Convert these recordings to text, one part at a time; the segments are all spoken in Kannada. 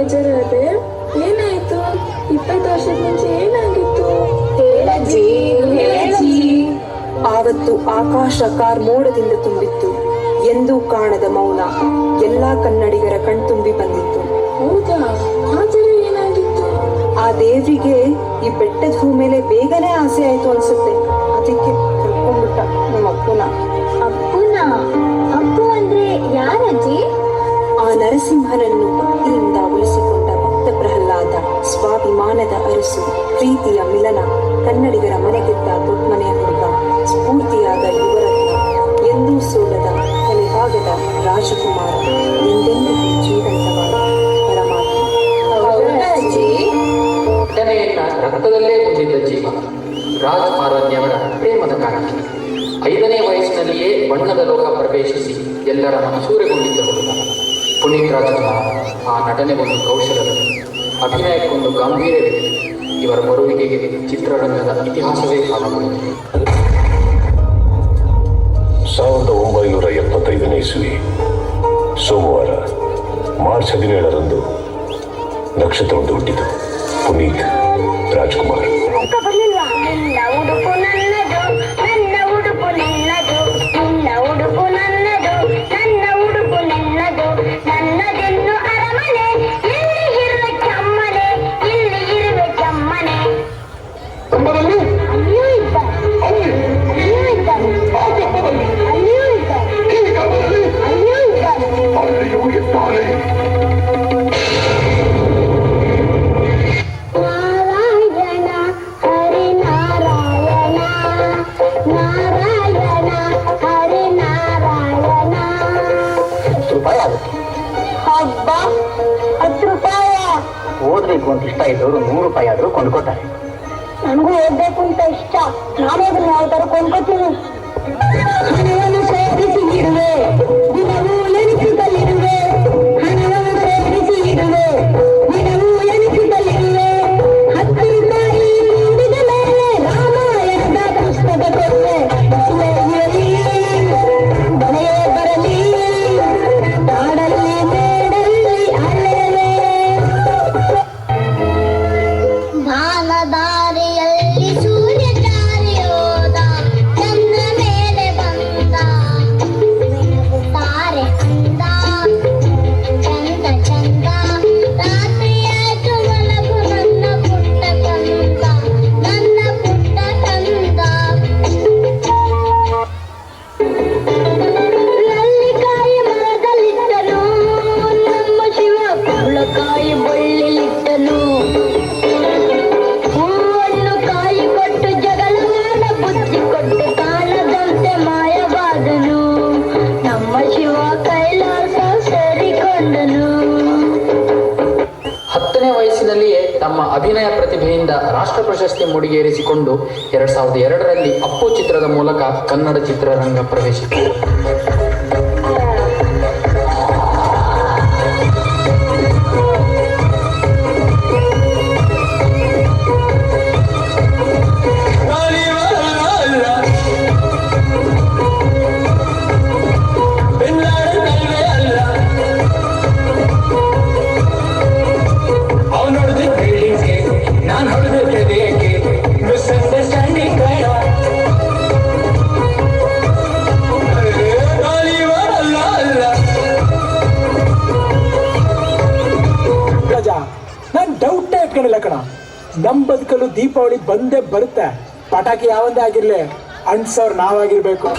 ಬೇಜಾರಾದೆ? ಏನಾಯ್ತು? 20 ವರ್ಷದ ಮುಂಚೆ ಏನಾಗಿತ್ತು? ಹೇಳಜ್ಜಿ ಹೇಳಜ್ಜಿ. ಆವತ್ತು ಆಕಾಶ ಕಾರ್ಮೋಡದಿಂದ ತುಂಬಿತ್ತು. ಎಂದೂ ಕಾಣದ ಮೌನ ಎಲ್ಲಾ ಕನ್ನಡಿಗರ ಕಣ್ತುಂಬಿ ಬಂದಿತ್ತು. ಹೌದಾ? ಆತರ ಏನಾಗಿತ್ತು? ಆ ದೇವ್ರಿಗೆ ಈ ಬೆಟ್ಟದ ಹೂ ಮೇಲೆ ಬೇಗನೆ ಆಸೆ ಆಯ್ತು ಅನ್ಸುತ್ತೆ. ಅದಕ್ಕೆ ಕರ್ಕೊಂಡ್ಬಿಟ್ಟ ನಮ್ಮ ಅಪ್ಪನ. ಅಪ್ಪುನ? ಅಪ್ಪು ಅಂದ್ರೆ ಯಾರಜ್ಜಿ? ಆ ನರಸಿಂಹನನ್ನು ಭಕ್ತಿಯಿಂದ ಉಳಿಸಿಕೊಂಡ ಭಕ್ತ ಪ್ರಹ್ಲಾದ, ಸ್ವಾಭಿಮಾನದ ಅರಸು, ಪ್ರೀತಿಯ ಮಿಲನ, ಕನ್ನಡಿಗರ ಮನೆಗೆದ್ದ ದೊಡ್ಡಮನೆಯ ಹುಡುಗ, ಸ್ಫೂರ್ತಿಯಾದ ಯುವರತ್ನ, ಎಂದೂ ಸೋಲದ ಕಲೆಭಾಗದ ರಾಜಕುಮಾರ, ಎಂದೆಂದಿಗೂ ಜೀವಂತವಾದ ಪರಮಾತ್ಮ. ಘಟನೆಯನ್ನ ರಕ್ತದಲ್ಲೇ ತುಂಬಿದ್ದ ಜೀವ ರಾಜ್ ಪಾರ್ವತಿಯವರ ಪ್ರೇಮದ ಕಾಣಿಕೆ. 5ನೇ ವಯಸ್ಸಿನಲ್ಲಿಯೇ ಬಣ್ಣದ ಲೋಕ ಪ್ರವೇಶಿಸಿ ಎಲ್ಲರ ಮನಸೂರೆಗೊಂಡಿದ್ದ ಹುಡುಗ ಪುನೀತ್ ರಾಜ್ಕುಮಾರ್. ಆ ನಟನೆಗೊಂದು ಕೌಶಲವಿದೆ, ಅಭಿನಯಕ್ಕೊಂದು ಗಾಂಭೀರ್ಯವಿದೆ. ಇವರ ಬರುವಿಕೆಗೆ ಚಿತ್ರರಂಗದ ಇತಿಹಾಸವೇ ಕಾರಣವಾಗಿದೆ. 1975ನೇ ಇಸ್ವಿ ಸೋಮವಾರ ಮಾರ್ಚ್ 17ರಂದು ನಕ್ಷತ್ರವೊಂದು ಹುಟ್ಟಿತು. ಪುನೀತ್ ರಾಜ್ಕುಮಾರ್. ಓದ್ಬೇಕು ಅಂತ ಇಷ್ಟ ಇದ್ದವರು 100 ರೂಪಾಯಿ ಆದ್ರೂ ಕೊಂಡ್ಕೋತಾರೆ. ನನಗೂ ಓದ್ಬೇಕು ಅಂತ ಇಷ್ಟ. ನಾನೇ ಅದನ್ನ ಯಾವ ತರ ಕೊಂಡ್ಕೋತೀನಿ. ಹಣವನ್ನು ಸೇರಿಸಿ ಇಡುವೆ, ದಿನವೂ ಎನಿಸುತ್ತಲಿರುವೆ. ಹಣವನ್ನು ಸೇರಿಸಿ ಇಡುವೆ, ದಿನವೂ ಎನಿಸುತ್ತಲಿರುವೆ. 10 ರೂಪಾಯಿ ನೀಡಿದ ಮೇಲೆ ರಾಮಾಯಣದ ಪುಸ್ತಕ ಕೊಡುವೆ. ಬರೆಯೇ ಬರಲಿ, ನಾಡಲ್ಲಿ ಮೇಡಲ್ಲಿ ಅಲೆಯಲೇ. ಬಾನದಾರಿಯಲ್ಲಿ ಸೂರ್ಯ ಚಾರಿಯೋದ, ಚಂದ್ರ ಮೇಲೆ ಬಂದ, ತಾರೆ ಅಂದ, ಚಂದ ಚಂದ. ರಾತ್ರಿಯಾಯ್ತು ಮಲಗು ನನ್ನ ಪುಟ್ಟ ಕಂದ, ನನ್ನ ಪುಟ್ಟ ಕಂದ. ನಲ್ಲಿಕಾಯಿ ಮರದಲ್ಲಿಟ್ಟನು ನಮ್ಮ ಶಿವ, ಕುಂಬಳಕಾಯಿ ಬಳ್ಳಿಲಿಟ್ಟನು. ಹೂವನ್ನು ಕಾಯಿ ಕೊಟ್ಟು ಜಗಳ ಮಾಡ ಬುದ್ಧಿ ಕೊಟ್ಟು ಕಾಣದಂತೆ ಮಾಯವಾದನು. ನಮ್ಮ ಶಿವ ಕೈಲಾಸ ಸೇರಿಕೊಂಡನು. 10ನೇ ವಯಸ್ಸಿನಲ್ಲಿಯೇ ತಮ್ಮ ಅಭಿನಯ ಪ್ರತಿಭೆಯಿಂದ ರಾಷ್ಟ್ರ ಪ್ರಶಸ್ತಿ ಮುಡಿಗೇರಿಸಿಕೊಂಡು 2002ರಲ್ಲಿ ಅಪ್ಪು ಚಿತ್ರದ ಮೂಲಕ ಕನ್ನಡ ಚಿತ್ರರಂಗ ಪ್ರವೇಶಿಸಿದರು. ನಾನ್ ಡೌಟೇ ಇಟ್ಕೊಂಡಿಲ್ಲ ಕಣ. ನಮ್ ಬದುಕಲು ದೀಪಾವಳಿ ಬಂದೇ ಬರುತ್ತೆ. ಪಟಾಕಿ ಯಾವಂದೇ ಆಗಿರ್ಲಿ, ಅಣ್ಸೋರ್ ನಾವಾಗಿರ್ಬೇಕು.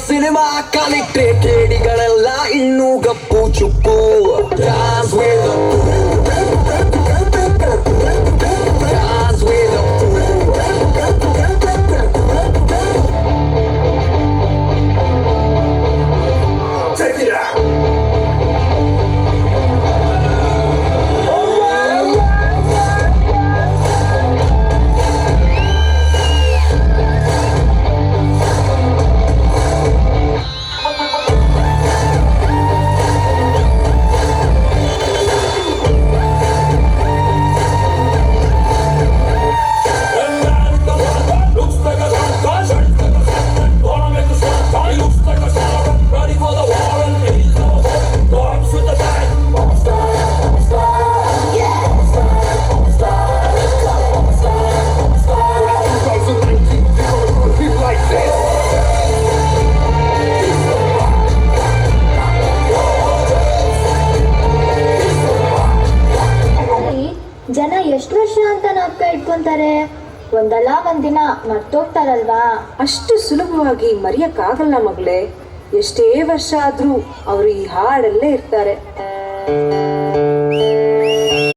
ಸಿನಿಮಾ ಕಲಿಟ್ರೆ ಕೇಡಿಗಳೆಲ್ಲ ಇನ್ನೂ ಗಪ್ಪು ಚುಪ್ಪು Dance with the Dance with the Check it out. ಜನ ಎಷ್ಟು ವರ್ಷ ಅಂತ ನಾಪ್ಕ ಇಟ್ಕೊಂತಾರೆ, ಒಂದಲ್ಲ ಒಂದಿನ ಮರ್ತೋಗ್ತಾರಲ್ವಾ? ಅಷ್ಟು ಸುಲಭವಾಗಿ ಮರೆಯಕ್ಕಾಗಲ್ಲ ಮಗಳೇ. ಎಷ್ಟೇ ವರ್ಷ ಆದ್ರೂ ಅವರು ಈ ಹಾಡಲ್ಲೇ ಇರ್ತಾರೆ.